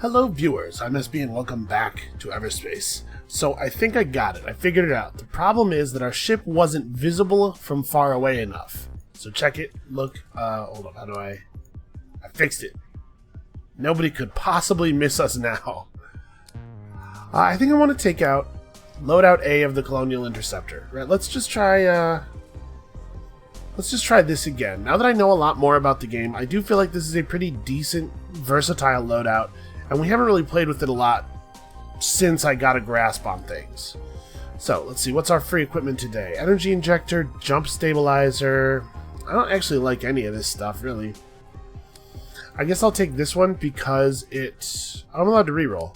Hello viewers, I'm SB and welcome back to EVERSPACE. So I think I got it, I figured it out. The problem is that our ship wasn't visible from far away enough. So check it, look, hold up, how do I fixed it. Nobody could possibly miss us now. I think I want to take out loadout A of the Colonial Interceptor. Right, let's just try this again. Now that I know a lot more about the game, I do feel like this is a pretty decent, versatile loadout, and we haven't really played with it a lot since I got a grasp on things. So, let's see, what's our free equipment today? Energy Injector, Jump Stabilizer. I don't actually like any of this stuff, really. I guess I'll take this one because I'm allowed to reroll.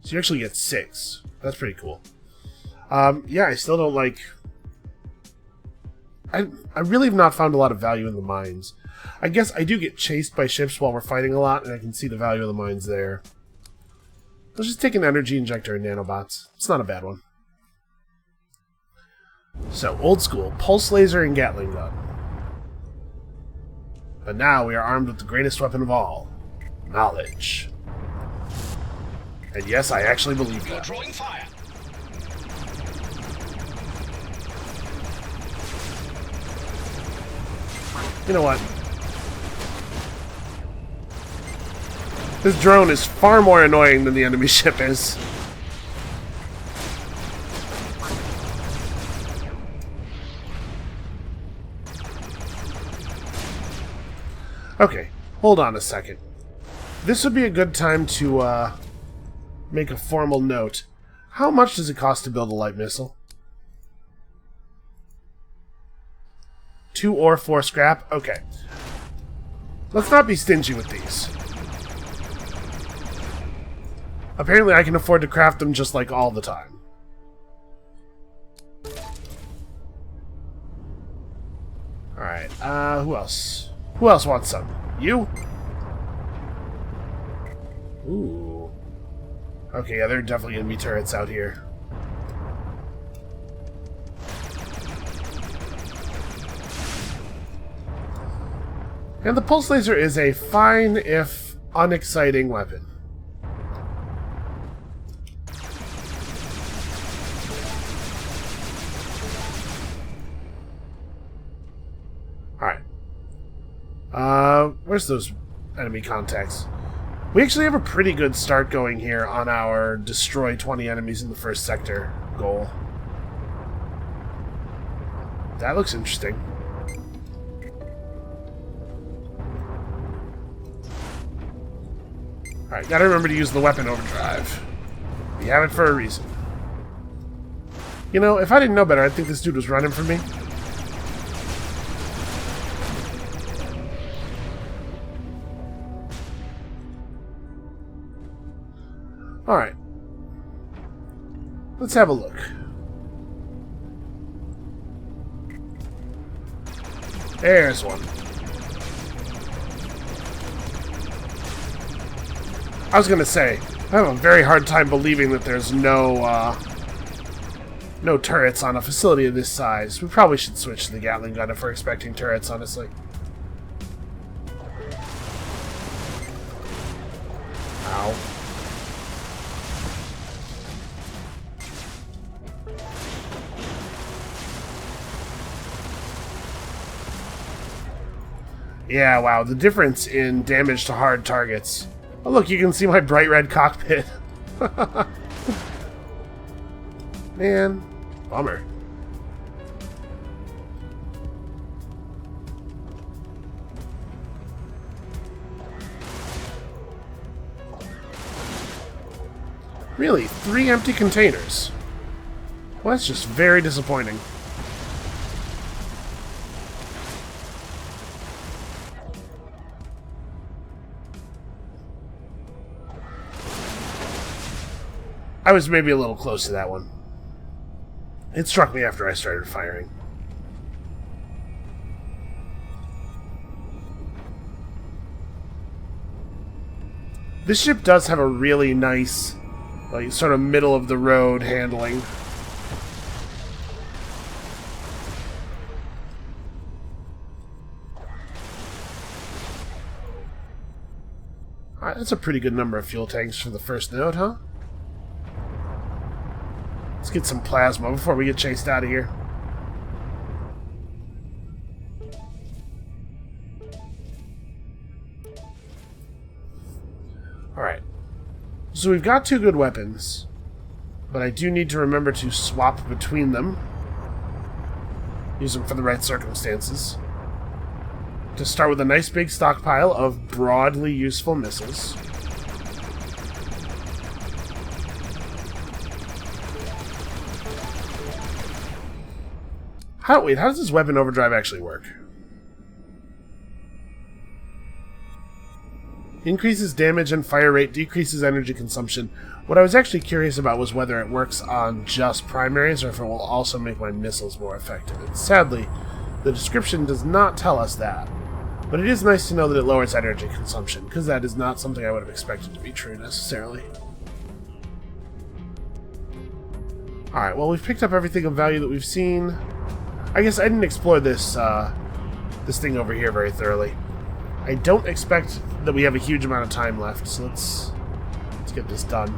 So you actually get 6. That's pretty cool. Yeah, I still don't like... I really have not found a lot of value in the mines. I guess I do get chased by ships while we're fighting a lot, and I can see the value of the mines there. Let's just take an Energy Injector and Nanobots. It's not a bad one. So, old school, Pulse Laser and Gatling Gun. But now we are armed with the greatest weapon of all, knowledge. And yes, I actually believe that. Drawing fire. You know what? This drone is far more annoying than the enemy ship is. Okay, hold on a second. This would be a good time to make a formal note. How much does it cost to build a light missile? 2 or 4 scrap? Okay. Let's not be stingy with these. Apparently I can afford to craft them just like all the time. Alright, who else? Who else wants some? You? Ooh. Okay, yeah, there are definitely gonna be turrets out here. And the Pulse Laser is a fine, if unexciting, weapon. Alright. Where's those enemy contacts? We actually have a pretty good start going here on our destroy 20 enemies in the first sector goal. That looks interesting. Alright, gotta remember to use the weapon overdrive. We have it for a reason. You know, if I didn't know better, I'd think this dude was running from me. Alright. Let's have a look. There's one. I was gonna say, I have a very hard time believing that there's no turrets on a facility of this size. We probably should switch to the Gatling gun if we're expecting turrets, honestly. Ow. Yeah, wow, the difference in damage to hard targets. Oh look, you can see my bright red cockpit. Man, bummer. Really, 3 empty containers. Well, that's just very disappointing. I was maybe a little close to that one. It struck me after I started firing. This ship does have a really nice, like, sort of middle of the road handling. Alright, that's a pretty good number of fuel tanks for the first node, huh? Let's get some plasma before we get chased out of here. Alright. So we've got 2 good weapons, but I do need to remember to swap between them. Use them for the right circumstances. To start with a nice big stockpile of broadly useful missiles. Wait, how does this weapon overdrive actually work? Increases damage and fire rate, decreases energy consumption. What I was actually curious about was whether it works on just primaries or if it will also make my missiles more effective. And sadly, the description does not tell us that. But it is nice to know that it lowers energy consumption, because that is not something I would have expected to be true necessarily. Alright, well, we've picked up everything of value that we've seen. I guess I didn't explore this this thing over here very thoroughly. I don't expect that we have a huge amount of time left, so let's get this done.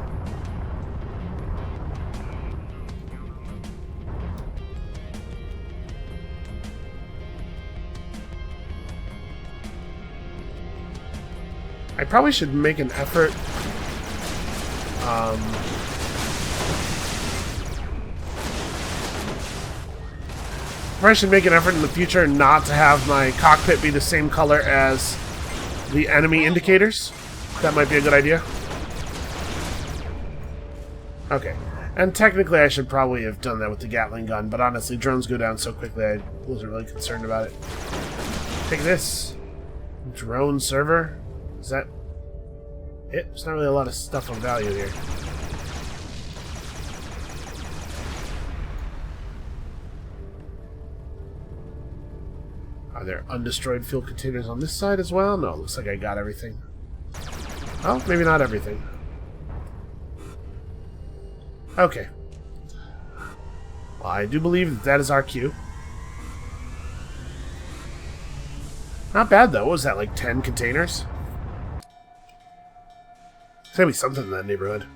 I probably should make an effort. Probably should make an effort in the future not to have my cockpit be the same color as the enemy indicators. That might be a good idea. Okay. And technically I should probably have done that with the Gatling gun, but honestly, drones go down so quickly I wasn't really concerned about it. Take this. Drone server. Is that it? There's not really a lot of stuff of value here. Are there undestroyed fuel containers on this side as well? No, looks like I got everything. Oh, maybe not everything. Okay. Well, I do believe that is our queue. Not bad, though. What was that, like 10 containers? There's gotta be something in that neighborhood.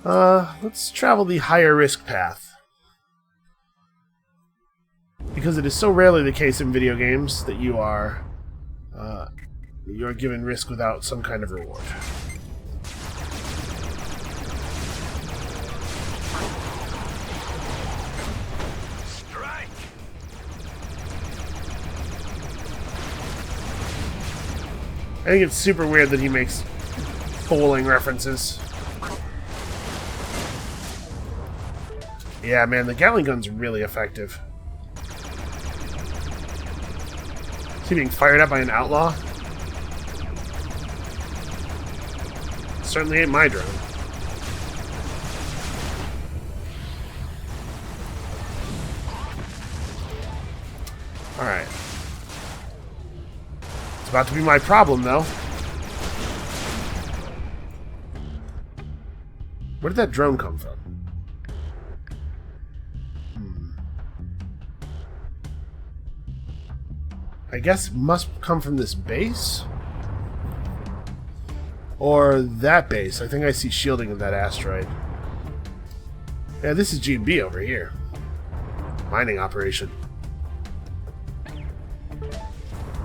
Let's travel the higher risk path. Because it is so rarely the case in video games that you are given risk without some kind of reward. Strike. I think it's super weird that he makes bowling references. Yeah, man, the Gatling gun's really effective. Is he being fired at by an outlaw? Certainly ain't my drone. Alright. It's about to be my problem, though. Where did that drone come from? I guess must come from this base? Or that base. I think I see shielding of that asteroid. Yeah, this is G&B over here. Mining operation.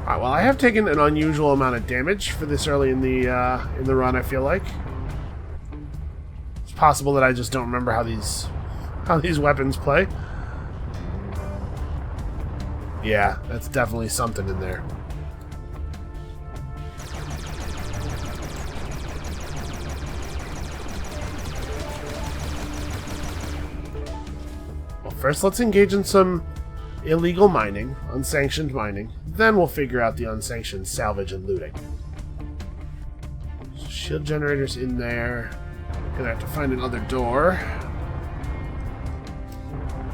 Alright, well, I have taken an unusual amount of damage for this early in the run, I feel like. It's possible that I just don't remember how these weapons play. Yeah, that's definitely something in there. Well, first let's engage in some illegal mining, unsanctioned mining. Then we'll figure out the unsanctioned salvage and looting. So shield generators in there. Gonna have to find another door.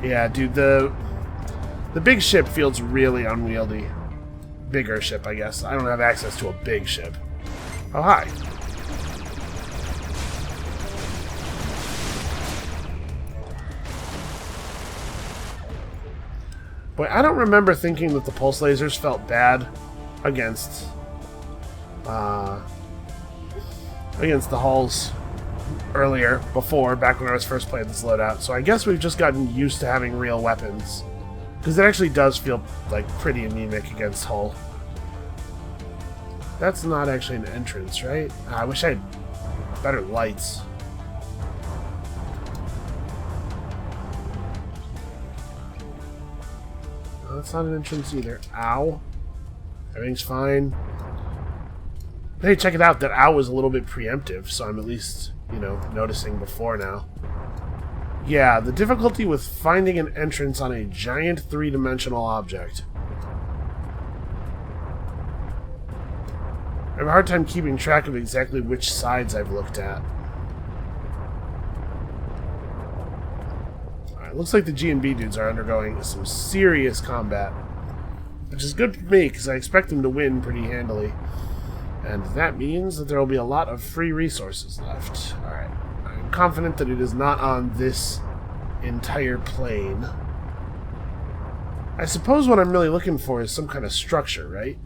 Yeah, dude, the big ship feels really unwieldy. Bigger ship, I guess. I don't have access to a big ship. Oh, hi. Boy, I don't remember thinking that the pulse lasers felt bad against against the hulls earlier, back when I was first playing this loadout. So I guess we've just gotten used to having real weapons. Because it actually does feel like pretty anemic against hull. That's not actually an entrance, right? I wish I had better lights. No, that's not an entrance either. Ow. Everything's fine. Hey, check it out. That ow was a little bit preemptive, so I'm at least, noticing before now. Yeah, the difficulty with finding an entrance on a giant three-dimensional object. I have a hard time keeping track of exactly which sides I've looked at. Alright, looks like the G&B dudes are undergoing some serious combat. Which is good for me, because I expect them to win pretty handily. And that means that there will be a lot of free resources left. Alright, I'm confident that it is not on this entire plane. I suppose what I'm really looking for is some kind of structure, right?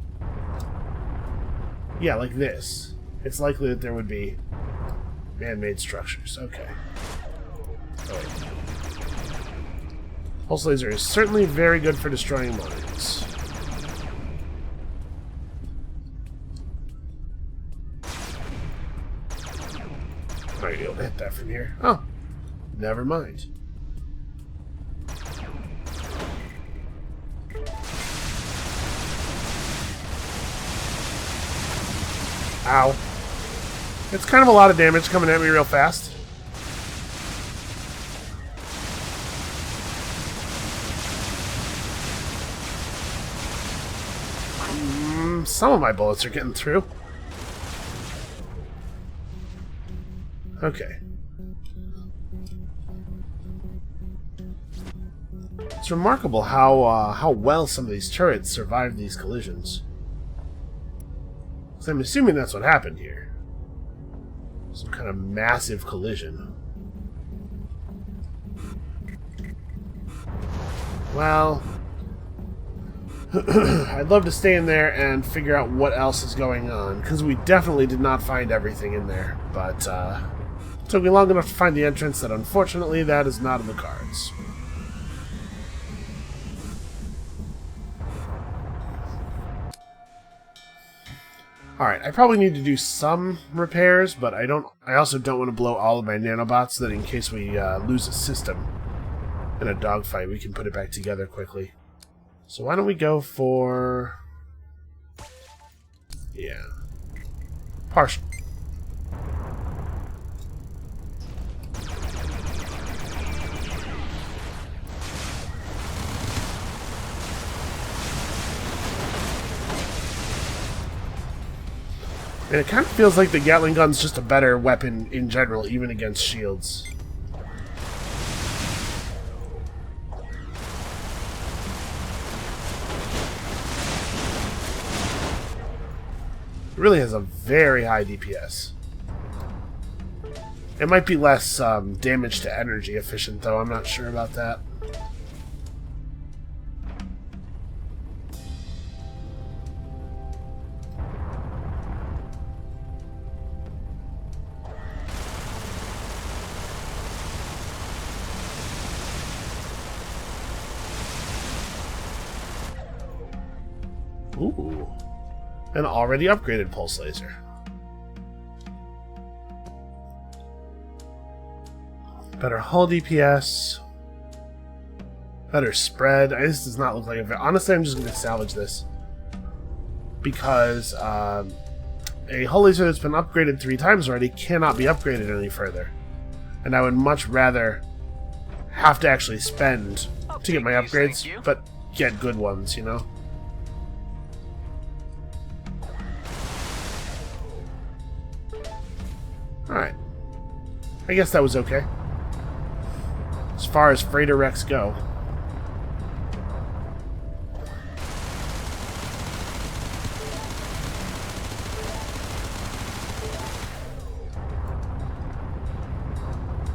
Yeah, like this. It's likely that there would be man-made structures. Okay. Oh. Pulse laser is certainly very good for destroying mines. Might be able to hit that from here. Oh, never mind. Ow. It's kind of a lot of damage coming at me real fast. Some of my bullets are getting through. Okay. It's remarkable how well some of these turrets survived these collisions. So I'm assuming that's what happened here. Some kind of massive collision. Well, I'd love to stay in there and figure out what else is going on, because we definitely did not find everything in there, but it took me long enough to find the entrance that unfortunately that is not in the cards. Alright, I probably need to do some repairs, but I also don't want to blow all of my nanobots so that in case we lose a system in a dogfight, we can put it back together quickly. So why don't we go for... yeah. Partial. And it kind of feels like the Gatling gun's just a better weapon in general, even against shields. It really has a very high DPS. It might be less damage to energy efficient, though. I'm not sure about that. Ooh. An already upgraded pulse laser. Better hull DPS. Better spread. This does not look like a... honestly, I'm just going to salvage this. Because a hull laser that's been upgraded 3 times already cannot be upgraded any further. And I would much rather have to actually spend to get my upgrades, but get good ones, you know? Alright. I guess that was okay. As far as freighter wrecks go.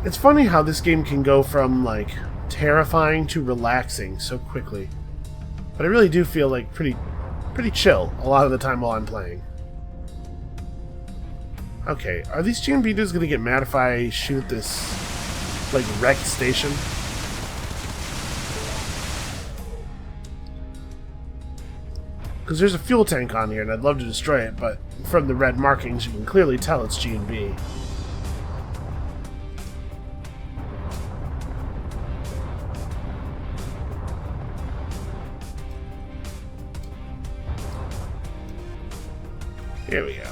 It's funny how this game can go from, like, terrifying to relaxing so quickly. But I really do feel like pretty chill a lot of the time while I'm playing. Okay, are these GMB dudes gonna get mad if I shoot this, like, wrecked station? Because there's a fuel tank on here, and I'd love to destroy it, but from the red markings, you can clearly tell it's GMB. Here we go.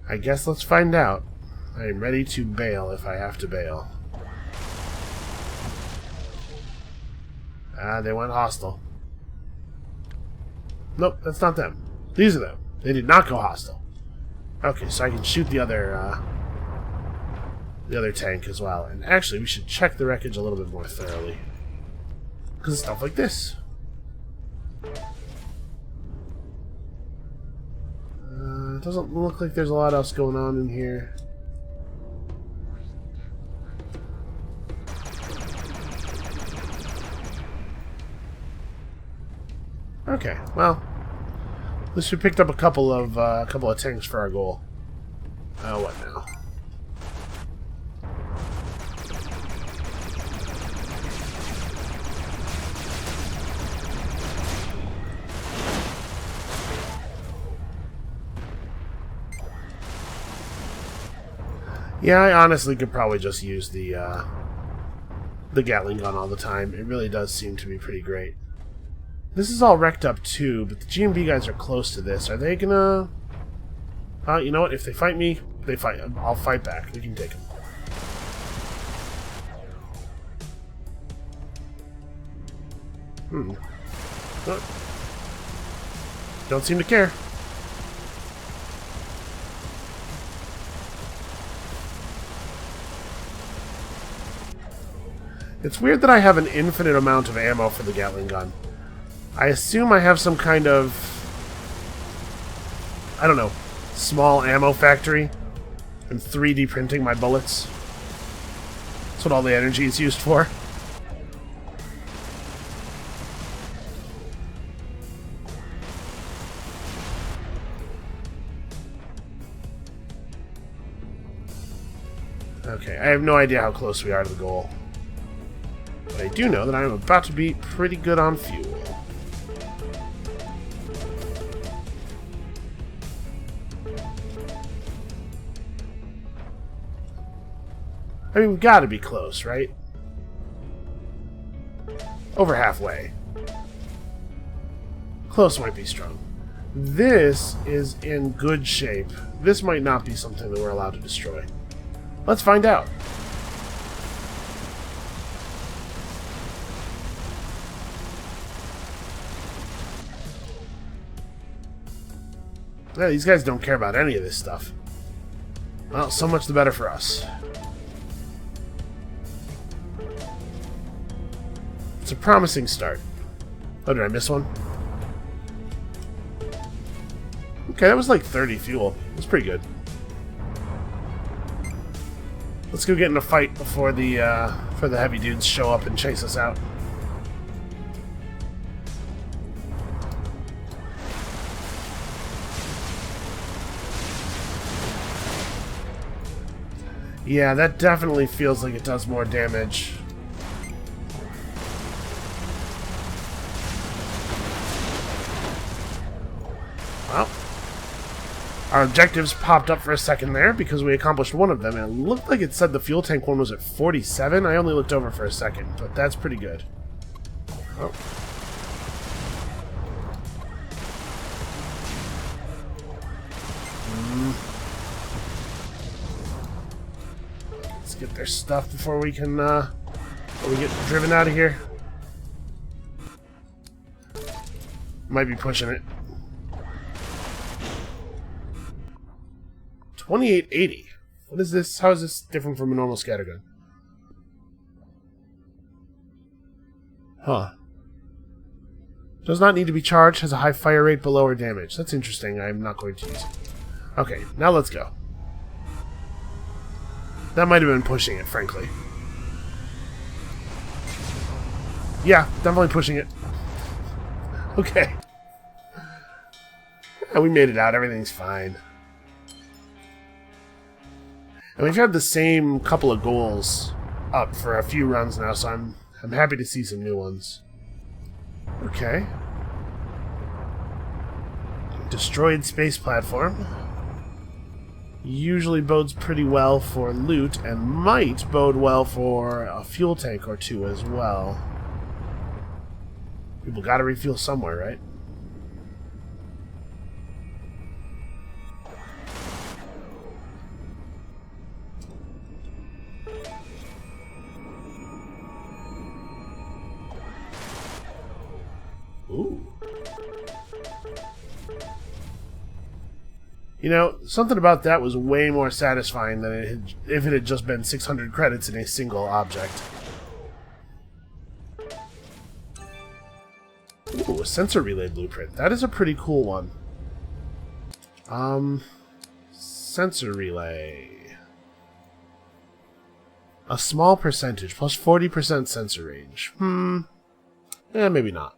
I guess let's find out. I am ready to bail if I have to bail. Ah, they went hostile. Nope, that's not them. These are them. They did not go hostile. Okay, so I can shoot the other tank as well. And actually, we should check the wreckage a little bit more thoroughly. Because of stuff like this. It doesn't look like there's a lot else going on in here. Okay, well, at least we picked up a couple of tanks for our goal. What now? Yeah, I honestly could probably just use the Gatling gun all the time. It really does seem to be pretty great. This is all wrecked up too, but the GMB guys are close to this. Are they gonna... you know what? If they fight me, they fight. I'll fight back. We can take them. Oh. Don't seem to care. It's weird that I have an infinite amount of ammo for the Gatling gun. I assume I have some kind of, I don't know, small ammo factory and 3D printing my bullets. That's what all the energy is used for. Okay, I have no idea how close we are to the goal. But I do know that I am about to be pretty good on fuel. I mean, we've got to be close, right? Over halfway. Close might be strong. This is in good shape. This might not be something that we're allowed to destroy. Let's find out. Yeah, these guys don't care about any of this stuff. Well, so much the better for us. It's a promising start. Oh, did I miss one? Okay, that was like 30 fuel. That's pretty good. Let's go get in a fight before the heavy dudes show up and chase us out. Yeah, that definitely feels like it does more damage. Well, our objectives popped up for a second there because we accomplished one of them, and it looked like it said the fuel tank one was at 47. I only looked over for a second, but that's pretty good. Oh. Let's get their stuff before we can, before we get driven out of here. Might be pushing it. 2880. What is this? How is this different from a normal scattergun? Huh. Does not need to be charged. Has a high fire rate but lower damage. That's interesting. I'm not going to use it. Okay, now let's go. That might have been pushing it, frankly. Yeah, definitely pushing it. Okay. Yeah, we made it out. Everything's fine. And we've had the same couple of goals up for a few runs now, so I'm happy to see some new ones. Okay. Destroyed space platform. Usually bodes pretty well for loot, and might bode well for a fuel tank or two as well. People gotta refuel somewhere, right? Ooh. You know, something about that was way more satisfying than if it had just been 600 credits in a single object. Ooh, a sensor relay blueprint. That is a pretty cool one. Sensor relay. A small percentage, plus 40% sensor range. Maybe not.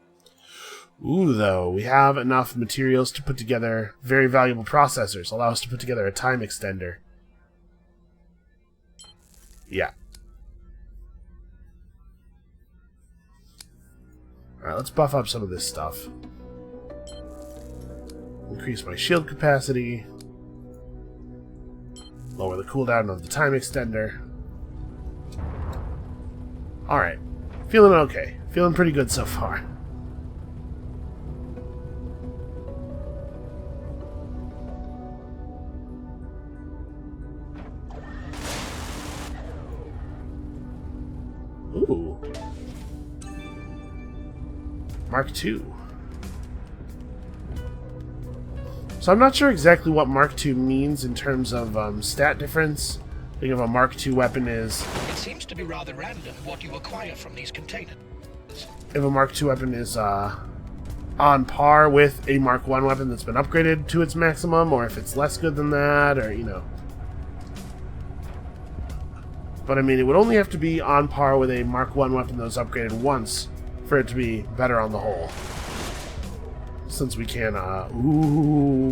Ooh, though, we have enough materials to put together very valuable processors. Allow us to put together a time extender. Yeah. Alright, let's buff up some of this stuff. Increase my shield capacity. Lower the cooldown of the time extender. Alright. Feeling okay. Feeling pretty good so far. Ooh. Mark II. So I'm not sure exactly what Mark II means in terms of stat difference. I think of a Mark II weapon is... It seems to be rather random what you acquire from these containers. If a Mark II weapon is on par with a Mark I weapon that's been upgraded to its maximum, or if it's less good than that, or, you know. But I mean, it would only have to be on par with a Mark I weapon that was upgraded once for it to be better on the whole. Since we can,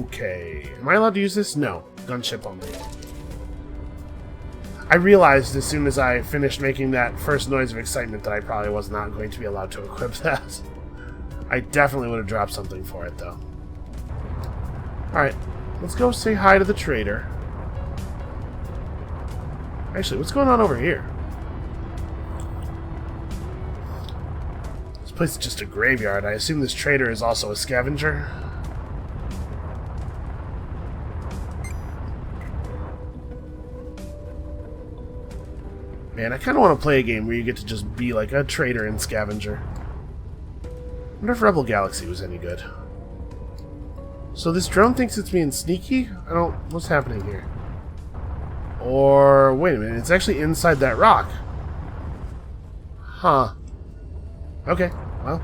okay. Am I allowed to use this? No. Gunship only. I realized as soon as I finished making that first noise of excitement that I probably was not going to be allowed to equip that. I definitely would have dropped something for it, though. Alright, let's go say hi to the trader. Actually, what's going on over here? This place is just a graveyard. I assume this trader is also a scavenger. Man, I kind of want to play a game where you get to just be like a trader and scavenger. I wonder if Rebel Galaxy was any good. So this drone thinks it's being sneaky? What's happening here? Or, wait a minute, it's actually inside that rock. Huh. Okay, well.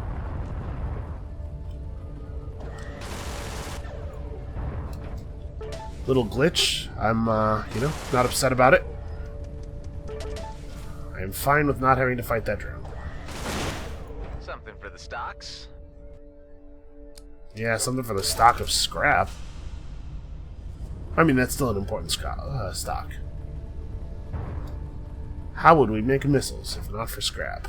Little glitch. I'm, not upset about it. I am fine with not having to fight that drone. Something for the stocks? Yeah, something for the stock of scrap. I mean, that's still an important stock. How would we make missiles if not for scrap?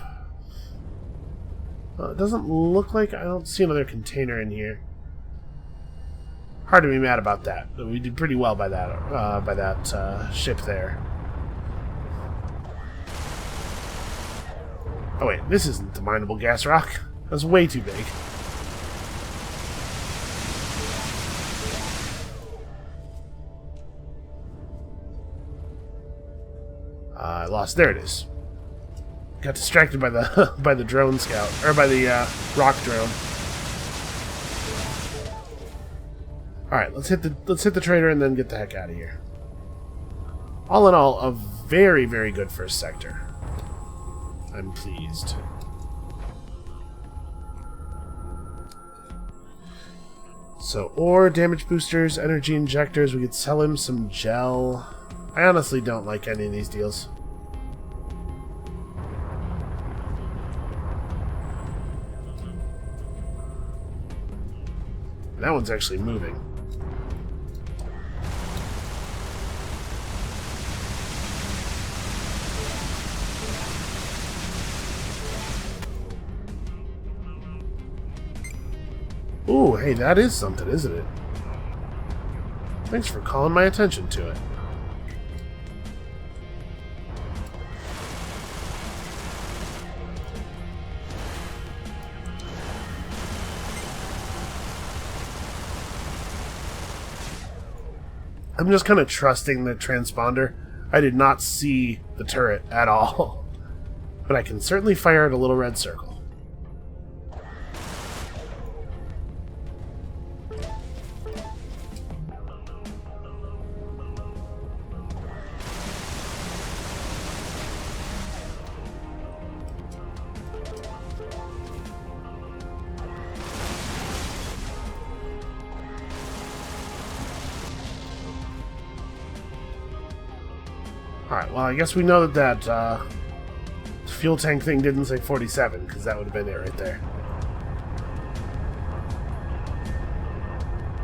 Well, it doesn't look like... I don't see another container in here. Hard to be mad about that. But we did pretty well by that ship there. Oh wait, this isn't the mineable gas rock. That's way too big. I lost. There it is. Got distracted by the by the drone scout, or by the rock drone. All right, let's hit the trader and then get the heck out of here. All in all, a very, very good first sector. I'm pleased. So, ore, damage boosters, energy injectors. We could sell him some gel. I honestly don't like any of these deals. That one's actually moving. Ooh, hey, that is something, isn't it? Thanks for calling my attention to it. I'm just kind of trusting the transponder. I did not see the turret at all. But I can certainly fire at a little red circle. Alright, well, I guess we know that fuel tank thing didn't say 47, because that would have been it right there.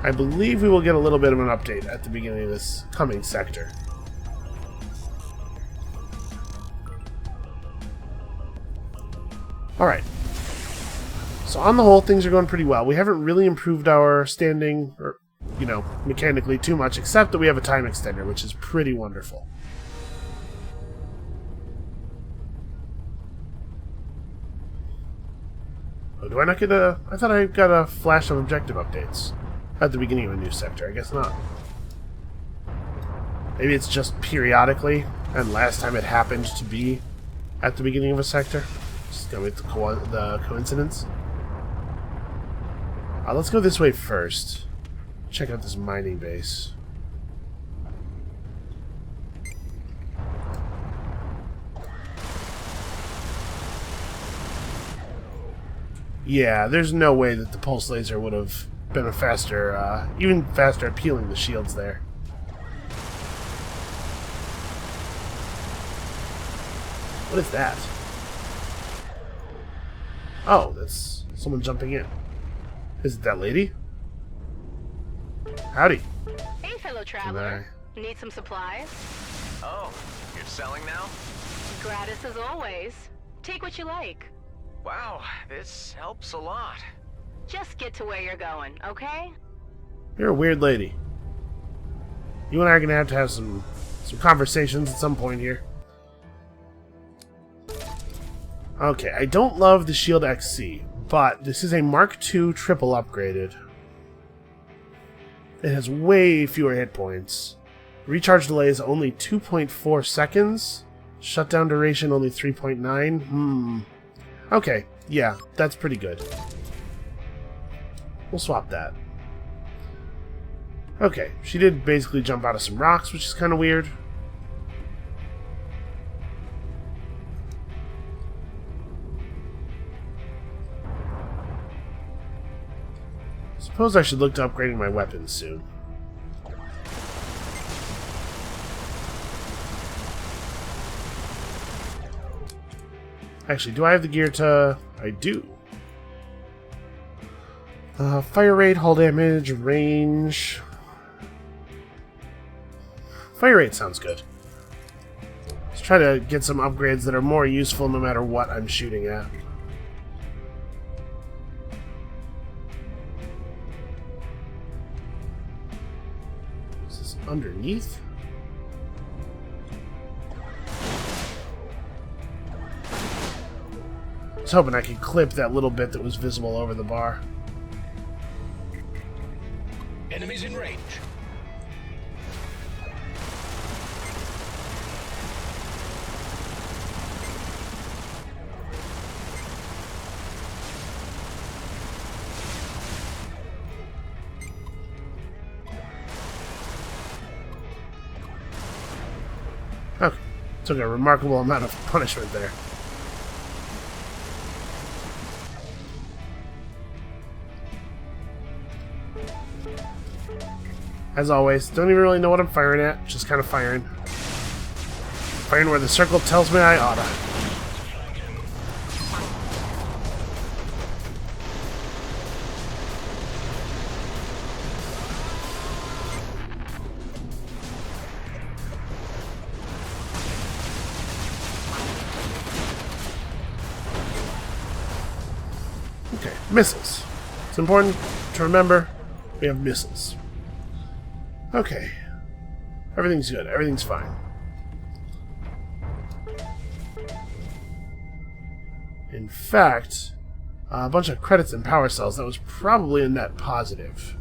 I believe we will get a little bit of an update at the beginning of this coming sector. Alright. So on the whole, things are going pretty well. We haven't really improved our standing, or, you know, mechanically too much, except that we have a time extender, which is pretty wonderful. Oh, do I not get a... I thought I got a flash of objective updates at the beginning of a new sector. I guess not. Maybe it's just periodically, and last time it happened to be at the beginning of a sector. Just go with the coincidence. Let's go this way first. Check out this mining base. Yeah, there's no way that the pulse laser would have been a faster, even faster at peeling the shields there. What is that? Oh, that's someone jumping in. Is it that lady? Howdy. Hey, fellow traveler. Need some supplies? Oh, you're selling now? Gratis as always. Take what you like. Wow, this helps a lot. Just get to where you're going, okay? You're a weird lady. You and I are going to have some conversations at some point here. Okay, I don't love the Shield XC, but this is a Mark II triple upgraded. It has way fewer hit points. Recharge delay is only 2.4 seconds. Shutdown duration only 3.9. Okay, yeah, that's pretty good. We'll swap that. Okay, she did basically jump out of some rocks, which is kind of weird. Suppose I should look to upgrading my weapons soon. Actually, do I have the gear to... I do. Fire rate, hull damage, range... Fire rate sounds good. Let's try to get some upgrades that are more useful no matter what I'm shooting at. Is this underneath? I was hoping I could clip that little bit that was visible over the bar. Enemies in range. Okay. Took a remarkable amount of punishment there. As always, don't even really know what I'm firing at, just kind of firing. Firing where the circle tells me I oughta. Okay, missiles. It's important to remember we have missiles. Okay. Everything's good. Everything's fine. In fact, a bunch of credits and power cells. That was probably a net positive.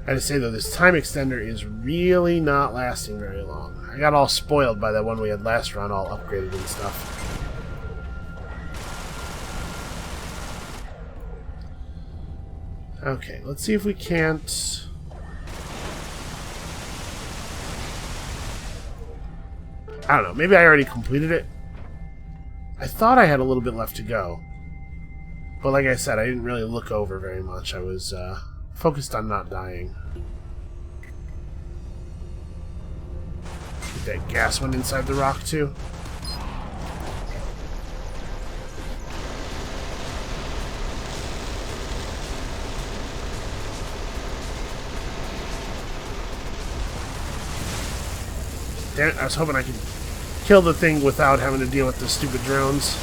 I have to say, though, this time extender is really not lasting very long. I got all spoiled by that one we had last run, all upgraded and stuff. Okay, let's see if we can't... I don't know, maybe I already completed it. I thought I had a little bit left to go. But like I said, I didn't really look over very much. I was focused on not dying. Get that gas one inside the rock, too. Damn it, I was hoping I could kill the thing without having to deal with the stupid drones.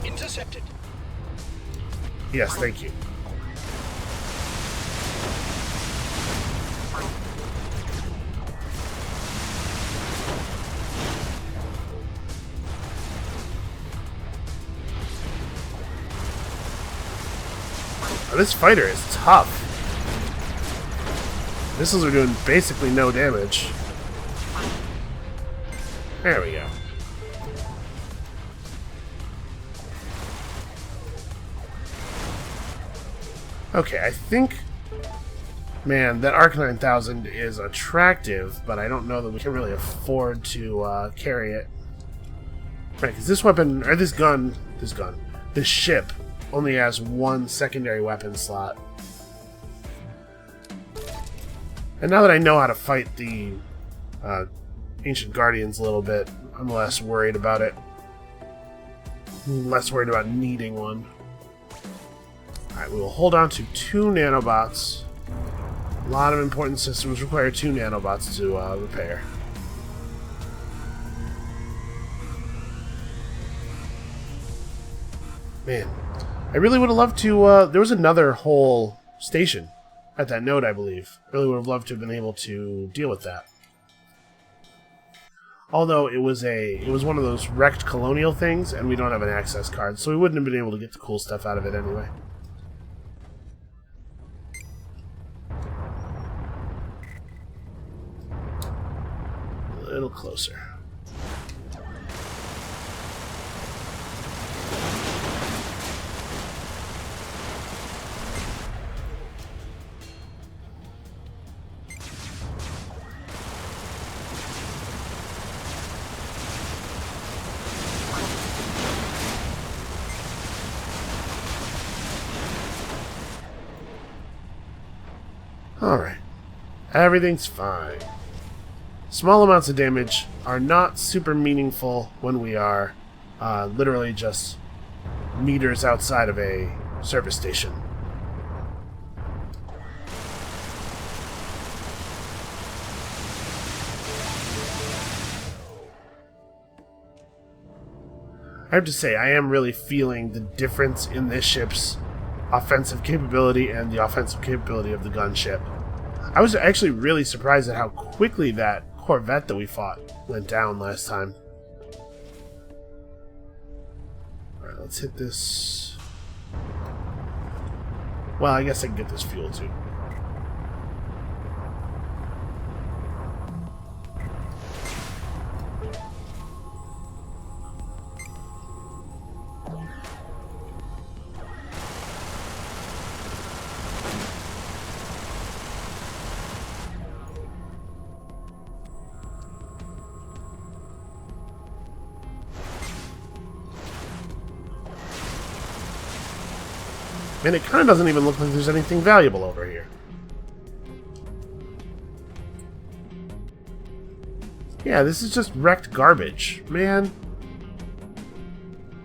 Intercepted. Yes, thank you. Oh, this fighter is tough. Missiles are doing basically no damage. There we go. Okay, I think... Man, that Arc 9000 is attractive, but I don't know that we can really afford to carry it. Right, because this weapon, or this ship only has one secondary weapon slot. And now that I know how to fight the Ancient Guardians a little bit, I'm less worried about it. Less worried about needing one. Alright, we will hold on to 2 nanobots. A lot of important systems require 2 nanobots to repair. Man, I really would have loved to... there was another whole station at that node, I believe. Really would have loved to have been able to deal with that. Although it was one of those wrecked colonial things, and we don't have an access card, so we wouldn't have been able to get the cool stuff out of it anyway. A little closer. Alright. Everything's fine. Small amounts of damage are not super meaningful when we are literally just meters outside of a service station. I have to say, I am really feeling the difference in this ship's offensive capability and the offensive capability of the gunship. I was actually really surprised at how quickly that Corvette that we fought went down last time. Alright, let's hit this. Well, I guess I can get this fuel too. And it kind of doesn't even look like there's anything valuable over here. Yeah, this is just wrecked garbage. Man.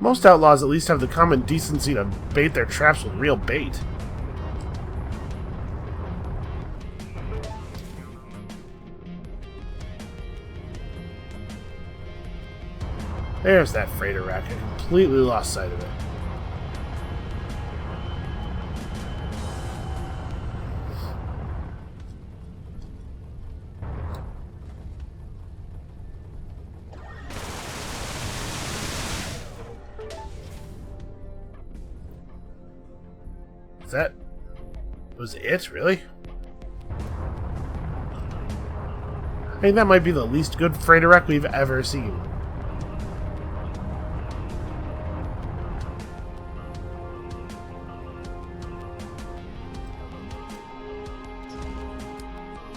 Most outlaws at least have the common decency to bait their traps with real bait. There's that freighter rack. I completely lost sight of it. That was it, really? I think that might be the least good freighter wreck we've ever seen.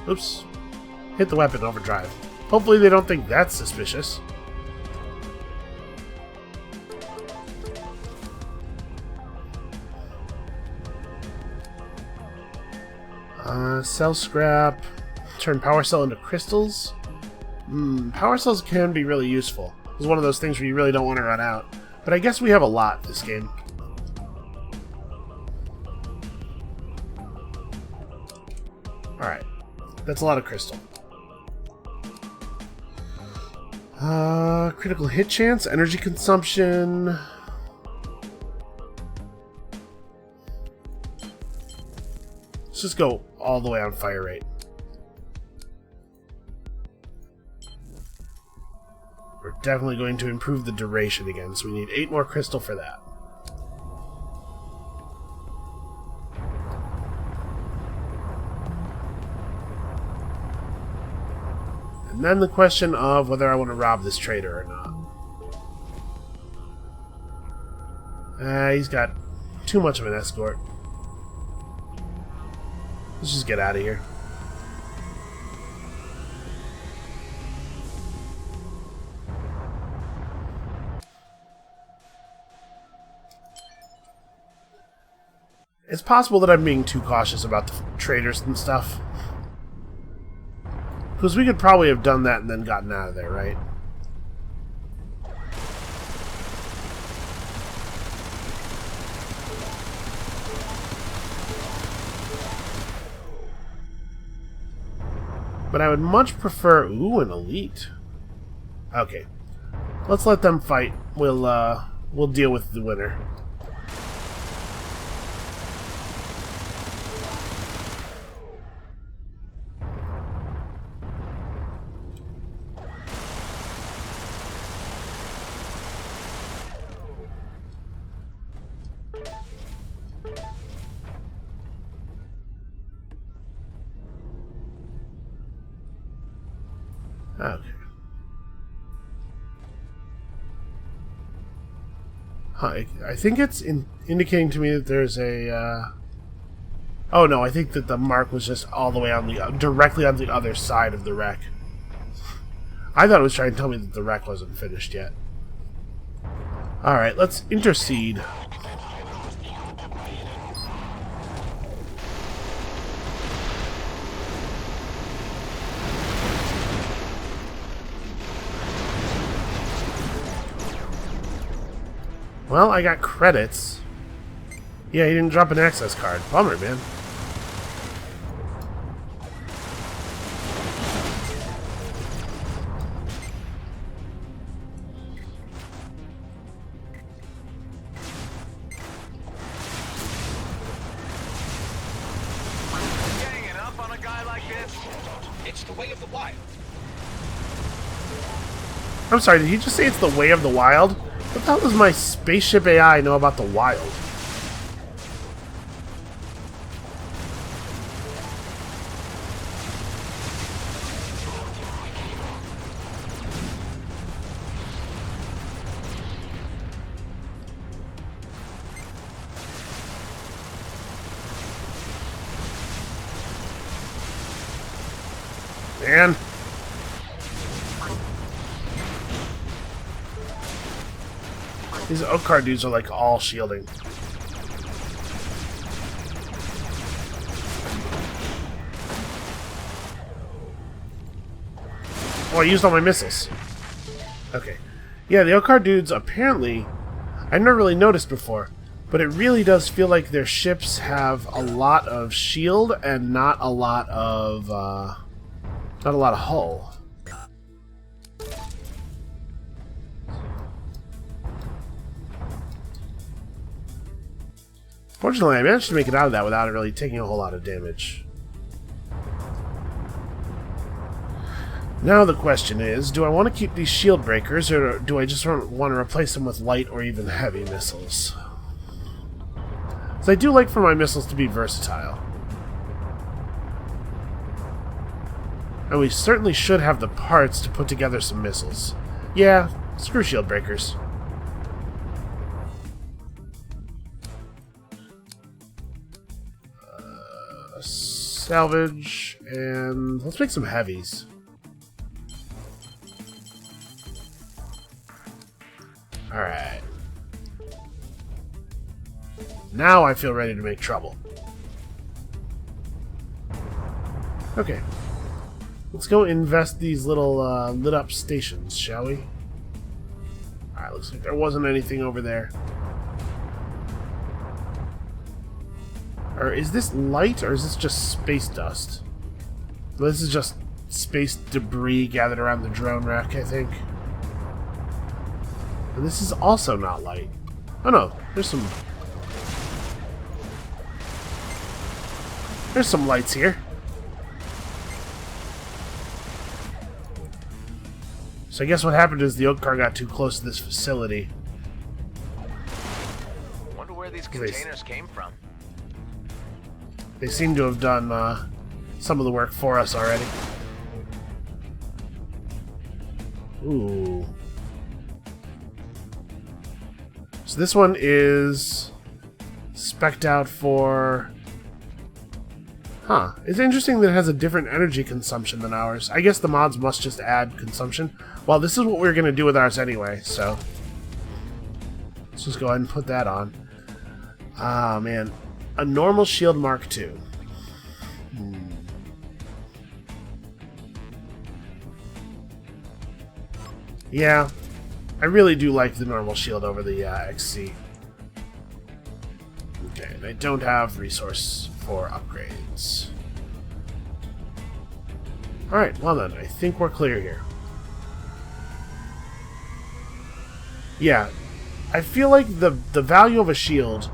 Oops. Hit the weapon overdrive. Hopefully they don't think that's suspicious. Cell scrap. Turn power cell into crystals. Power cells can be really useful. It's one of those things where you really don't want to run out. But I guess we have a lot this game. Alright. That's a lot of crystal. Critical hit chance, energy consumption. Let's just go all the way on fire rate. We're definitely going to improve the duration again, so we need 8 more crystal for that. And then the question of whether I want to rob this trader or not. He's got too much of an escort. Let's just get out of here. It's possible that I'm being too cautious about the traders and stuff. Because we could probably have done that and then gotten out of there, right? But I would much prefer... Ooh, an elite. Okay. Let's let them fight. We'll deal with the winner. Okay. I think it's indicating to me that there's a... Oh no, I think that the mark was just all the way on the... directly on the other side of the wreck. I thought it was trying to tell me that the wreck wasn't finished yet. Alright, let's intercede. Well, I got credits. Yeah, he didn't drop an access card. Bummer, man. Ganging up on a guy like this? It's the way of the wild. I'm sorry, did he just say it's the way of the wild? What the hell does my spaceship AI know about the wild? Man. These Oakar dudes are like all shielding. Oh, I used all my missiles. Okay. Yeah, the Oakar dudes apparently... I've never really noticed before, but it really does feel like their ships have a lot of shield and not a lot of hull. Fortunately, I managed to make it out of that without it really taking a whole lot of damage. Now the question is, do I want to keep these shield breakers, or do I just want to replace them with light or even heavy missiles? So I do like for my missiles to be versatile. And we certainly should have the parts to put together some missiles. Yeah, screw shield breakers. Salvage, and let's make some heavies. Alright. Now I feel ready to make trouble. Okay. Let's go invest these little lit up stations, shall we? Alright, looks like there wasn't anything over there. Or is this light, or is this just space dust? Well, this is just space debris gathered around the drone rack, I think. And this is also not light. Oh no, there's some lights here. So I guess what happened is the oak car got too close to this facility. Wonder where these containers came from. They seem to have done some of the work for us already. Ooh. So this one is spec'd out for... Huh. It's interesting that it has a different energy consumption than ours. I guess the mods must just add consumption. Well, this is what we're going to do with ours anyway, so... Let's just go ahead and put that on. Ah, man. A normal shield Mark II. Yeah. I really do like the normal shield over the XC. Okay, and I don't have resource for upgrades. Alright, well then, I think we're clear here. Yeah, I feel like the value of a shield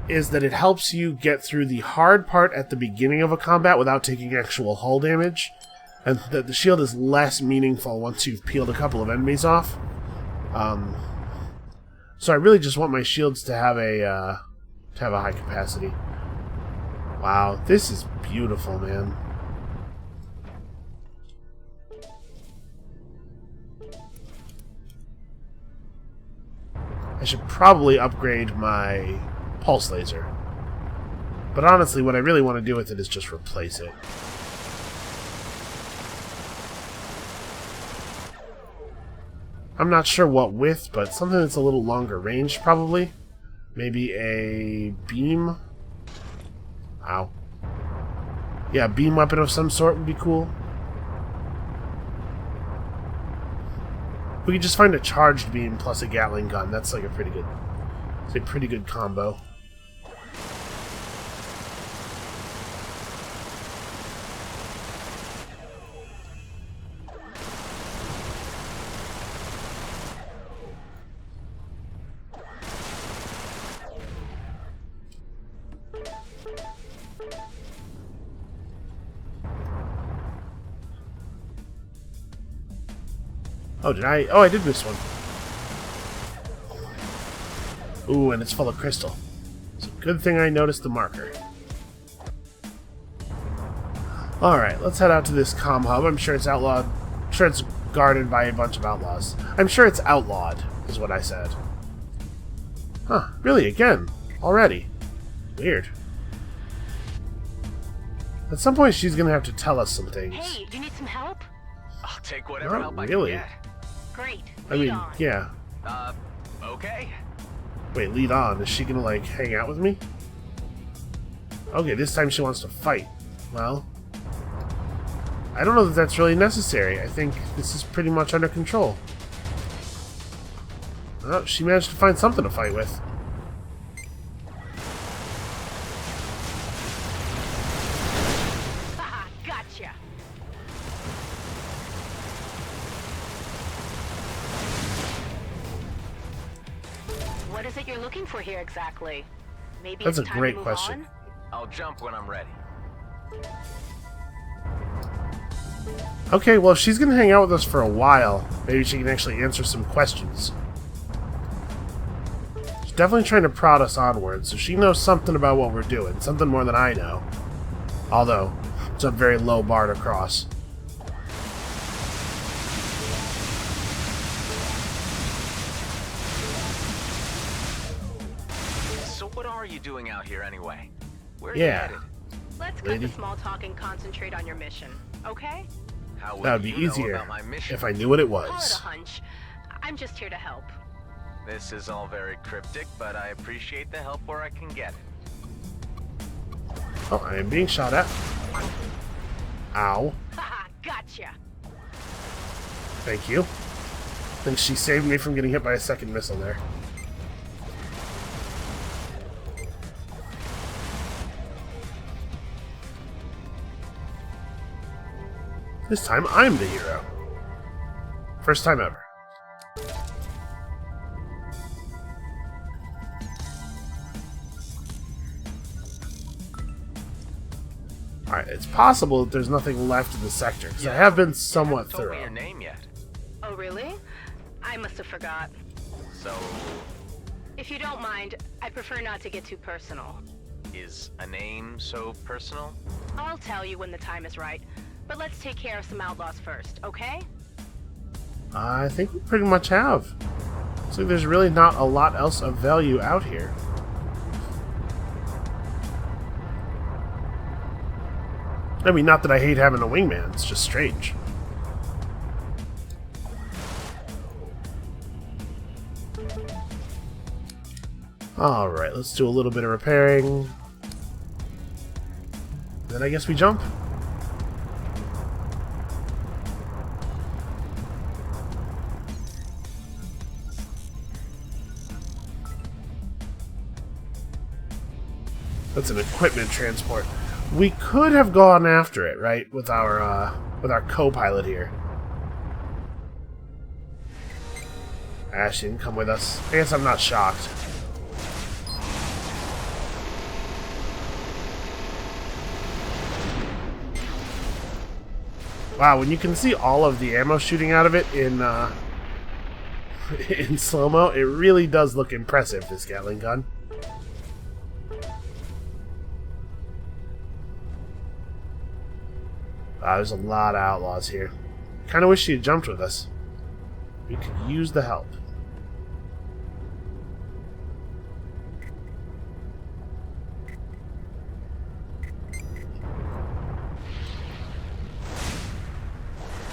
is that it helps you get through the hard part at the beginning of a combat without taking actual hull damage, and that the shield is less meaningful once you've peeled a couple of enemies off. So I really just want my shields to have a high capacity. Wow, this is beautiful, man. I should probably upgrade my pulse laser. But honestly, what I really want to do with it is just replace it. I'm not sure what with, but something that's a little longer range, probably. Maybe a beam? Ow. Yeah, a beam weapon of some sort would be cool. We could just find a charged beam plus a Gatling gun. That's like a pretty good combo. Oh, did I? Oh, I did miss one. Ooh, and it's full of crystal. It's a good thing I noticed the marker. Alright, let's head out to this comm hub. I'm sure it's outlawed. I'm sure it's guarded by a bunch of outlaws. I'm sure it's outlawed, is what I said. Huh, really? Again? Already? Weird. At some point, she's gonna have to tell us some things. Hey, you need some help? I'll take whatever help really. I can get. Great. I mean, yeah. Okay. Wait, lead on. Is she gonna, like, hang out with me? Okay, this time she wants to fight. Well, I don't know that that's really necessary. I think this is pretty much under control. Oh, she managed to find something to fight with. Haha, gotcha. What is it you're looking for here exactly? Maybe That's it's a time great to move question. on? I'll jump when I'm ready. Okay, well, if she's going to hang out with us for a while, maybe she can actually answer some questions. She's definitely trying to prod us onward, so she knows something about what we're doing. Something more than I know. Although, it's a very low bar to cross. So what are you doing out here anyway? Where are Yeah. you headed? Let's cut the small talk and concentrate on your mission, okay? How That would will be you know easier about my mission? if I knew what it Call it a was. hunch. I'm just here to help. This is all very cryptic, but I appreciate the help where I can get it. Oh, I am being shot at. Ow. Haha, gotcha. Thank you. I think she saved me from getting hit by a second missile there. This time I'm the hero. First time ever. Alright, it's possible that there's nothing left in the sector, because I have been somewhat You haven't told me thorough. your name yet. Oh, really? I must have forgot. So, If you don't mind, I prefer not to get too personal. is a name so personal? I'll tell you when the time is right. But let's take care of some outlaws first, okay? I think we pretty much have. Looks like there's really not a lot else of value out here. I mean, not that I hate having a wingman, it's just strange. Alright, let's do a little bit of repairing. Then I guess we jump. That's an equipment transport. We could have gone after it, right, with our co-pilot here. Ash didn't come with us. I guess I'm not shocked. Wow, when you can see all of the ammo shooting out of it in in slow-mo, it really does look impressive, this Gatling gun. There's a lot of outlaws here. Kind of wish she had jumped with us. We could use the help.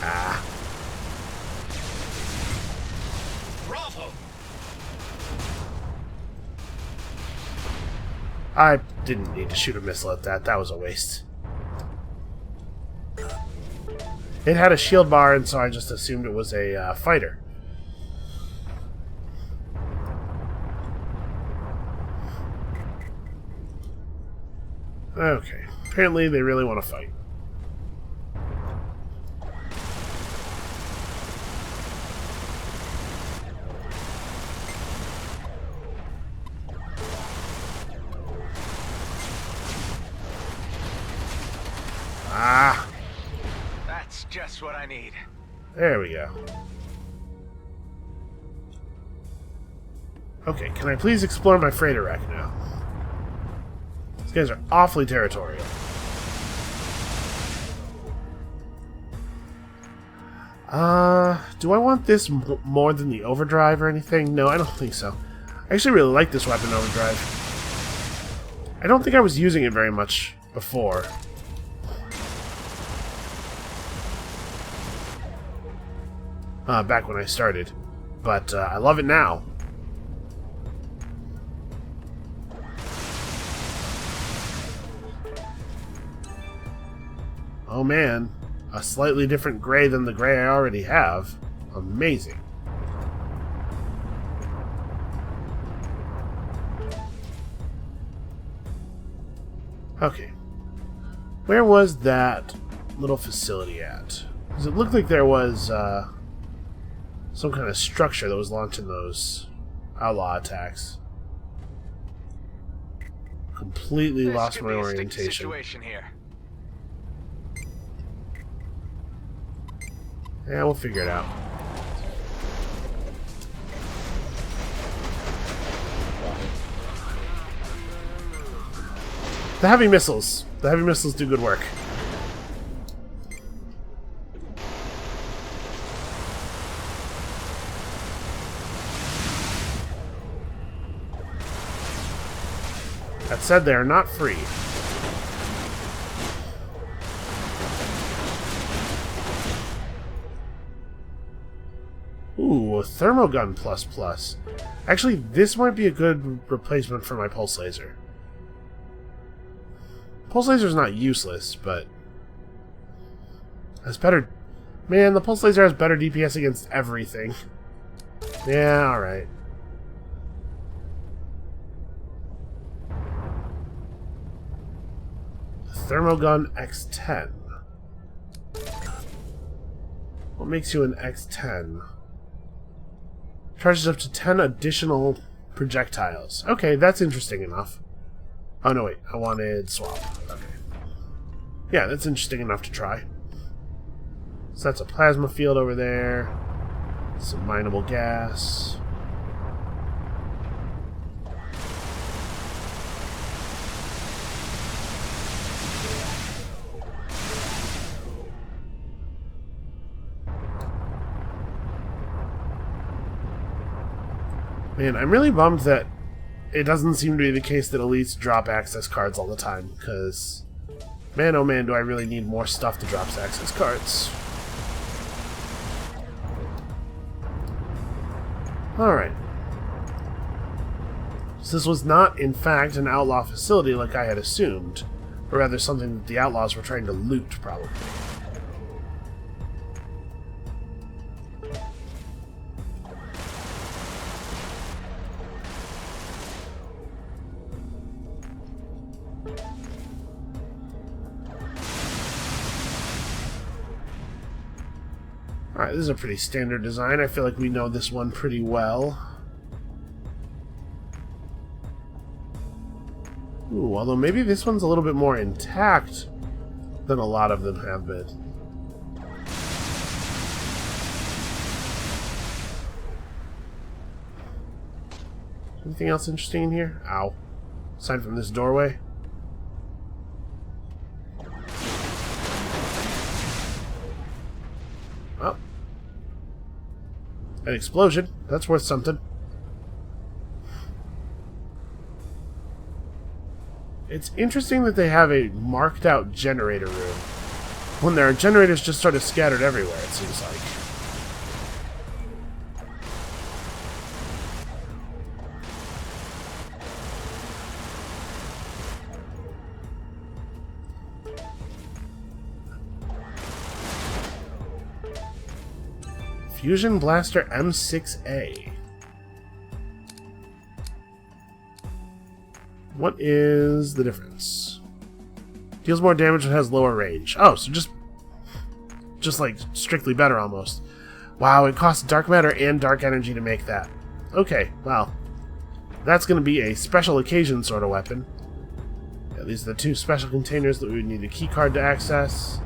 Ah. Bravo! I didn't need to shoot a missile at that. That was a waste. It had a shield bar, and so I just assumed it was a fighter. Okay. Apparently they really want to fight. Ah! That's just what I need. There we go. Okay, can I please explore my freighter rack now? These guys are awfully territorial. Do I want this more than the overdrive or anything? No, I don't think so. I actually really like this weapon, overdrive. I don't think I was using it very much before. Back when I started. But I love it now. Oh man, a slightly different gray than the gray I already have. Amazing. Okay. Where was that little facility at? Because it looked like there was some kind of structure that was launching those outlaw attacks. Completely This lost could my be a sticky orientation. situation here. Yeah, we'll figure it out. The heavy missiles. The heavy missiles do good work. That said, they are not free. Ooh, a thermogun plus. Actually, this might be a good replacement for my pulse laser. Pulse laser is not useless, but has better. Man, the pulse laser has better DPS against everything. Yeah, all right. Thermogun X10. What makes you an X10? Charges up to 10 additional projectiles. Okay, that's interesting enough. Oh, no, wait. I wanted swap. Okay. Yeah, that's interesting enough to try. So that's a plasma field over there. Some mineable gas. Man, I'm really bummed that it doesn't seem to be the case that elites drop access cards all the time, because man, oh man, do I really need more stuff to drop access cards. Alright. So this was not, in fact, an outlaw facility like I had assumed, but rather something that the outlaws were trying to loot, probably. Alright, this is a pretty standard design. I feel like we know this one pretty well. Ooh, although maybe this one's a little bit more intact than a lot of them have been. Anything else interesting in here? Ow. Aside from this doorway. Oh. An explosion. That's worth something. It's interesting that they have a marked out generator room when there are generators just sort of scattered everywhere, it seems like. Fusion Blaster M6A. What is the difference? Deals more damage and has lower range. Oh, so just like strictly better almost. Wow, it costs dark matter and dark energy to make that. Okay, well, that's going to be a special occasion sort of weapon. Yeah, these are the two special containers that we would need a key card to access.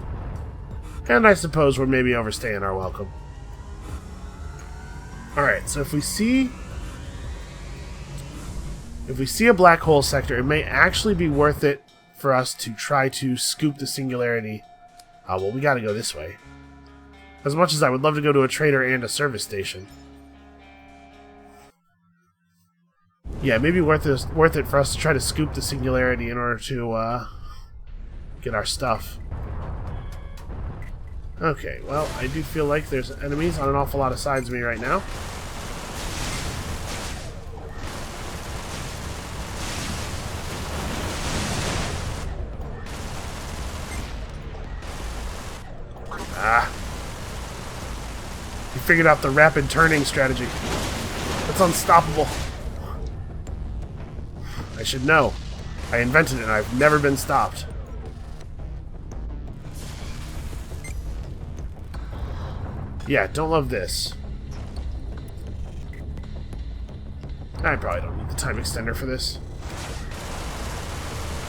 And I suppose we're maybe overstaying our welcome. Alright, so if we see a black hole sector, it may actually be worth it for us to try to scoop the singularity. Well, we gotta go this way. As much as I would love to go to a trader and a service station. Yeah, maybe worth it for us to try to scoop the singularity in order to get our stuff. Okay, well, I do feel like there's enemies on an awful lot of sides of me right now. Ah. You figured out the rapid turning strategy. That's unstoppable. I should know. I invented it and I've never been stopped. Yeah, don't love this. I probably don't need the time extender for this.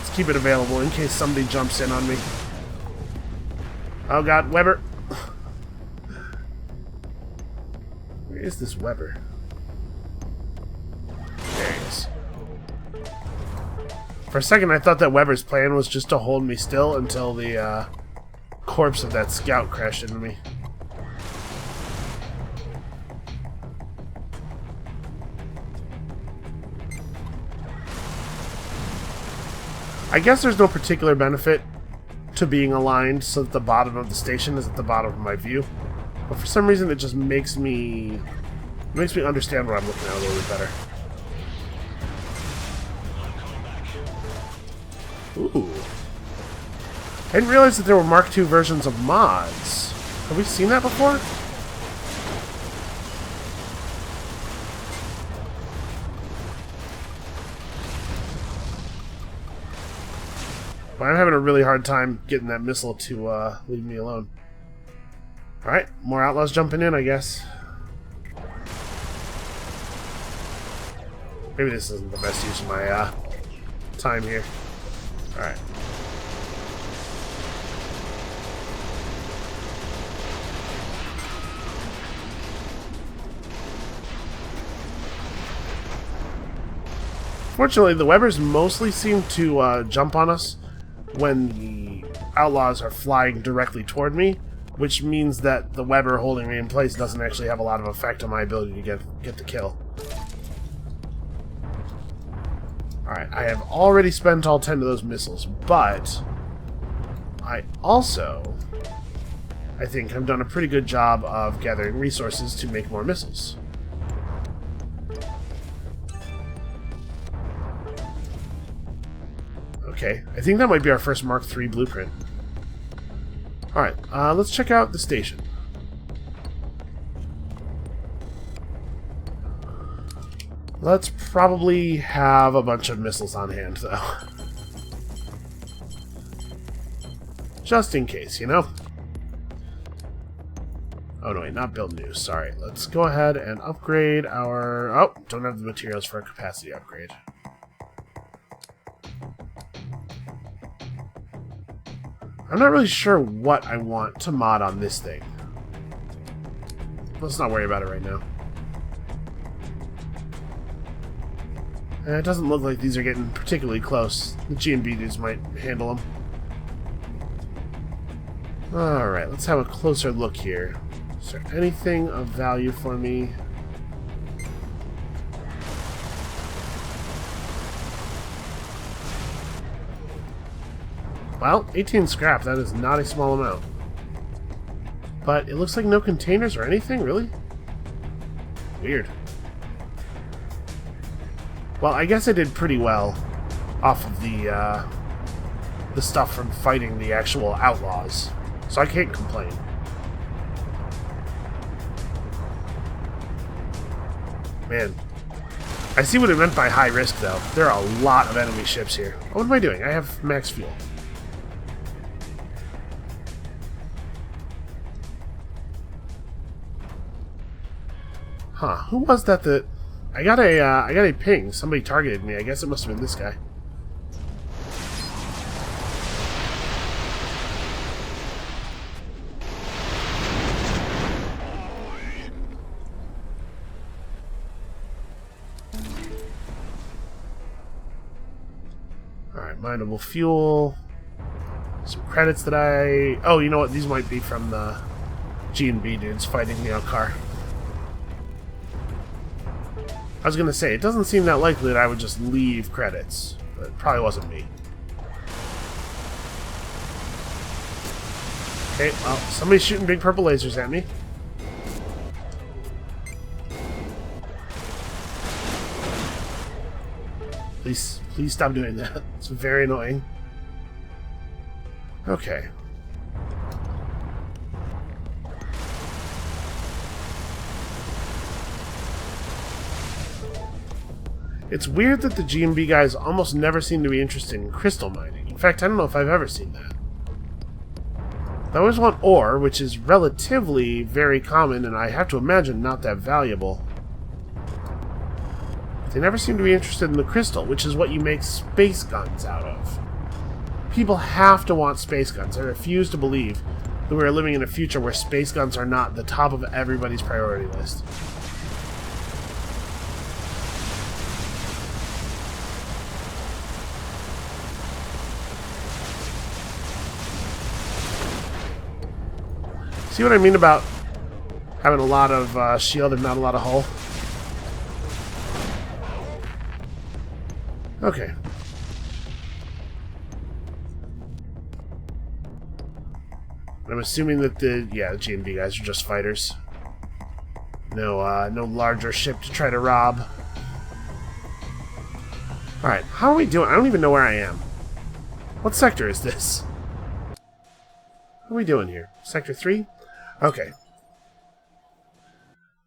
Let's keep it available in case somebody jumps in on me. Oh god, Weber! Where is this Weber? There he is. For a second, I thought that Weber's plan was just to hold me still until the corpse of that scout crashed into me. I guess there's no particular benefit to being aligned so that the bottom of the station is at the bottom of my view, but for some reason it just makes me understand what I'm looking at a little bit better. Ooh. I didn't realize that there were Mark II versions of mods. Have we seen that before? But I'm having a really hard time getting that missile to leave me alone. Alright, more outlaws jumping in, I guess. Maybe this isn't the best use of my time here. Alright. Fortunately, the Webers mostly seem to jump on us when the outlaws are flying directly toward me, which means that the Weber holding me in place doesn't actually have a lot of effect on my ability to get the kill. Alright, I have already spent all 10 of those missiles, but I think I've done a pretty good job of gathering resources to make more missiles. Okay, I think that might be our first Mark III blueprint. Alright, let's check out the station. Let's probably have a bunch of missiles on hand, though. Just in case, you know? Oh no, wait, not build new, sorry. Let's go ahead and upgrade our... Oh, don't have the materials for a capacity upgrade. I'm not really sure what I want to mod on this thing. Let's not worry about it right now. And it doesn't look like these are getting particularly close. The G&B dudes might handle them. Alright, let's have a closer look here. Is there anything of value for me? Well, 18 scrap, that is not a small amount. But it looks like no containers or anything, really? Weird. Well, I guess I did pretty well off of the stuff from fighting the actual outlaws, so I can't complain. Man, I see what it meant by high risk, though. There are a lot of enemy ships here. Oh, what am I doing? I have max fuel. Huh, who was that I got a ping. Somebody targeted me. I guess it must have been this guy. Alright, mineable fuel. Some credits that I... Oh, you know what? These might be from the G&B dudes fighting the car. I was gonna say, it doesn't seem that likely that I would just leave credits, but it probably wasn't me. Okay, well, somebody's shooting big purple lasers at me. Please stop doing that. It's very annoying. Okay. It's weird that the G&B guys almost never seem to be interested in crystal mining. In fact, I don't know if I've ever seen that. They always want ore, which is relatively very common, and I have to imagine not that valuable. But they never seem to be interested in the crystal, which is what you make space guns out of. people have to want space guns. I refuse to believe that we're living in a future where space guns are not the top of everybody's priority list. See what I mean about having a lot of shield and not a lot of hull? Okay. I'm assuming that the G&B guys are just fighters. No, no larger ship to try to rob. Alright, how are we doing? I don't even know where I am. What sector is this? What are we doing here? Sector 3? Okay.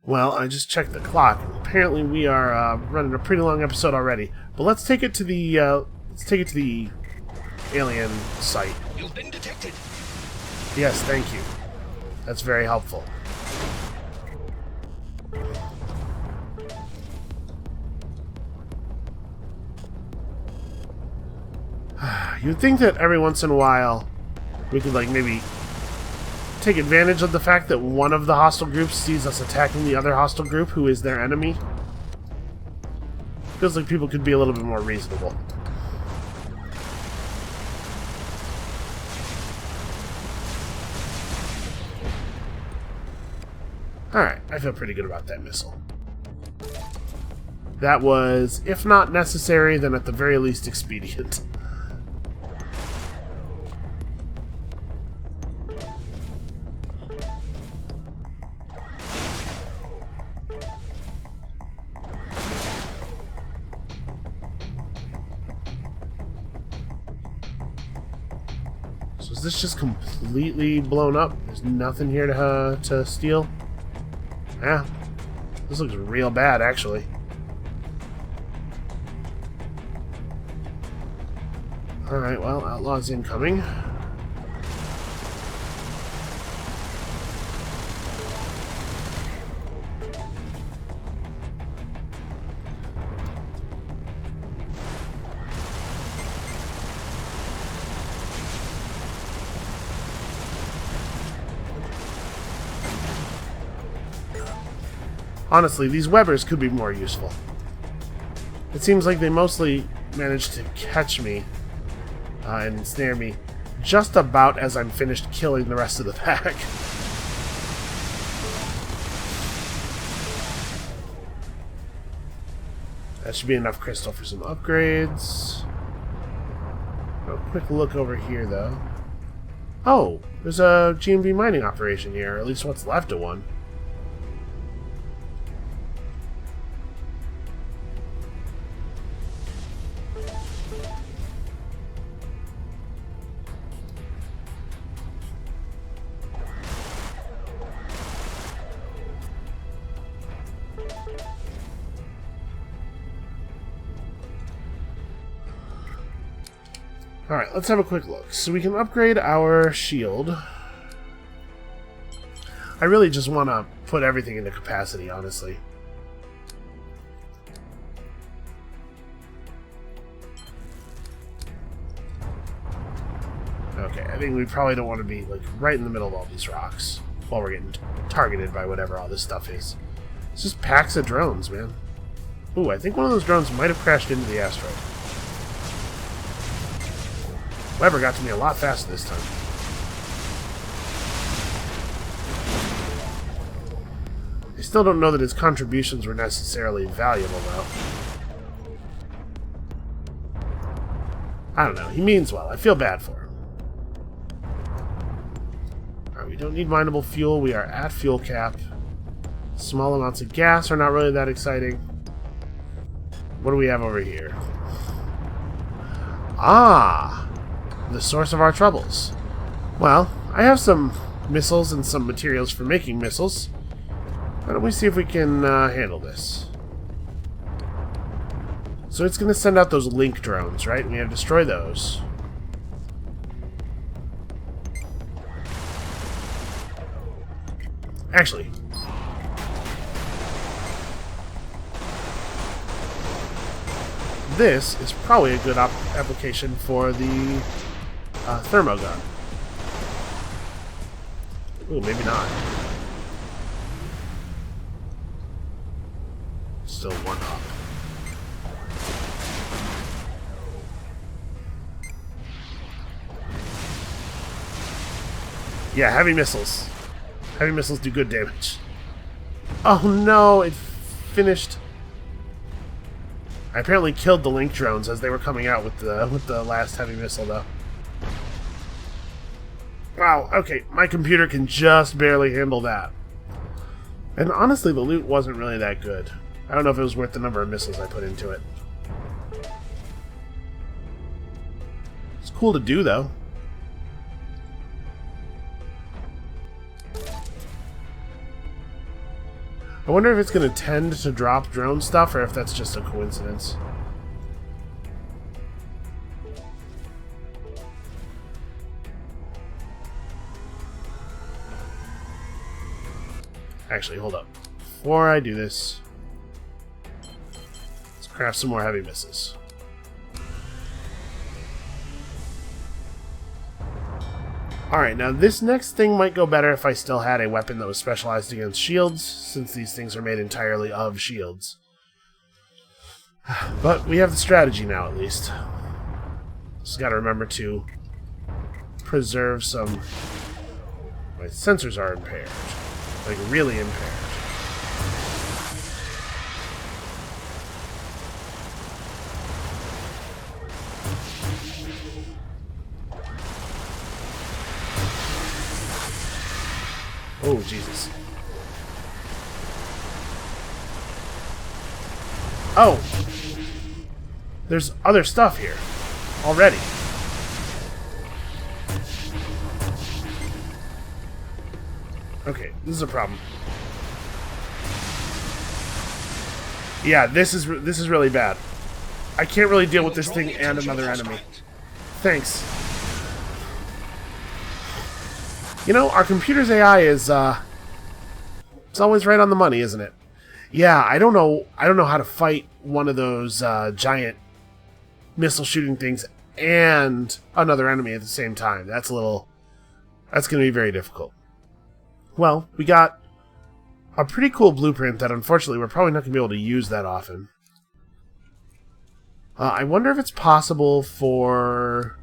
Well, I just checked the clock. Apparently we are running a pretty long episode already. But let's take it to the alien site. You've been detected. Yes, thank you. That's very helpful. You'd think that every once in a while we could, like, maybe take advantage of the fact that one of the hostile groups sees us attacking the other hostile group who is their enemy. Feels like people could be a little bit more reasonable. Alright, I feel pretty good about that missile. That was, if not necessary, then at the very least expedient. So is this just completely blown up? There's nothing here to steal? Yeah, this looks real bad, actually. Alright, well, outlaws incoming. Honestly, these webbers could be more useful. It seems like they mostly managed to catch me and ensnare me just about as I'm finished killing the rest of the pack. That should be enough crystal for some upgrades. A quick look over here, though. Oh, there's a G&B mining operation here, or at least what's left of one. Alright, let's have a quick look. So we can upgrade our shield. I really just want to put everything into capacity, honestly. Okay, I think we probably don't want to be, like, right in the middle of all these rocks while we're getting targeted by whatever all this stuff is. It's just packs of drones, man. Ooh, I think one of those drones might have crashed into the asteroid. Weber got to me a lot faster this time. I still don't know that his contributions were necessarily valuable, though. I don't know. He means well. I feel bad for him. Alright, we don't need mineable fuel. We are at fuel cap. Small amounts of gas are not really that exciting. What do we have over here? Ah! The source of our troubles. Well, I have some missiles and some materials for making missiles. Why don't we see if we can handle this? So it's going to send out those link drones, right? We have to destroy those. Actually, this is probably a good application for the thermogun. Ooh, maybe not. Still one up. Yeah, heavy missiles. Heavy missiles do good damage. Oh no, it finished. I apparently killed the link drones as they were coming out with the last heavy missile, though. Wow, okay, my computer can just barely handle that. And honestly, the loot wasn't really that good. I don't know if it was worth the number of missiles I put into it. It's cool to do, though. I wonder if it's going to tend to drop drone stuff, or if that's just a coincidence. Actually, hold up. Before I do this, let's craft some more heavy missiles. Alright, now this next thing might go better if I still had a weapon that was specialized against shields, since these things are made entirely of shields. But we have the strategy now, at least. Just gotta remember to preserve some... My sensors are impaired. Like, really impaired. Oh, Jesus. Oh! There's other stuff here. Already. Okay, this is a problem. Yeah, this is really bad. I can't really deal with this thing and another enemy. Thanks. You know, our computer's AI is, it's always right on the money, isn't it? Yeah, I don't know how to fight one of those, giant missile shooting things and another enemy at the same time. That's gonna be very difficult. Well, we got a pretty cool blueprint that unfortunately we're probably not gonna be able to use that often. I wonder if it's possible for...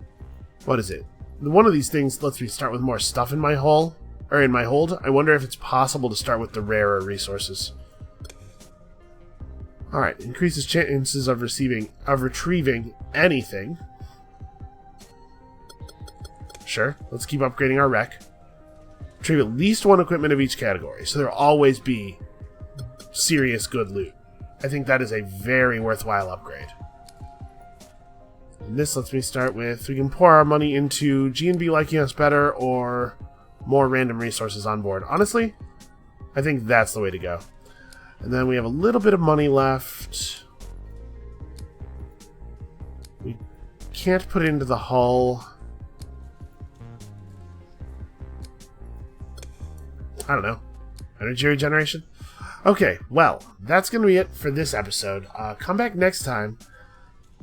What is it? One of these things lets me start with more stuff in my hull, or in my hold. I wonder if it's possible to start with the rarer resources. Alright, increases chances of retrieving anything. Sure, let's keep upgrading our wreck. Retrieve at least one equipment of each category, so there'll always be serious good loot. I think that is a very worthwhile upgrade. And this lets me start with, we can pour our money into G&B liking us better or more random resources on board. Honestly, I think that's the way to go. And then we have a little bit of money left. We can't put it into the hull. I don't know. Energy regeneration? Okay, well, that's going to be it for this episode. Come back next time.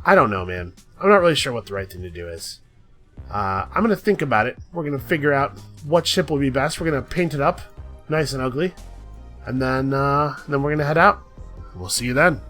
I don't know, man. I'm not really sure what the right thing to do is. I'm going to think about it. We're going to figure out what ship will be best. We're going to paint it up nice and ugly. And then we're going to head out. We'll see you then.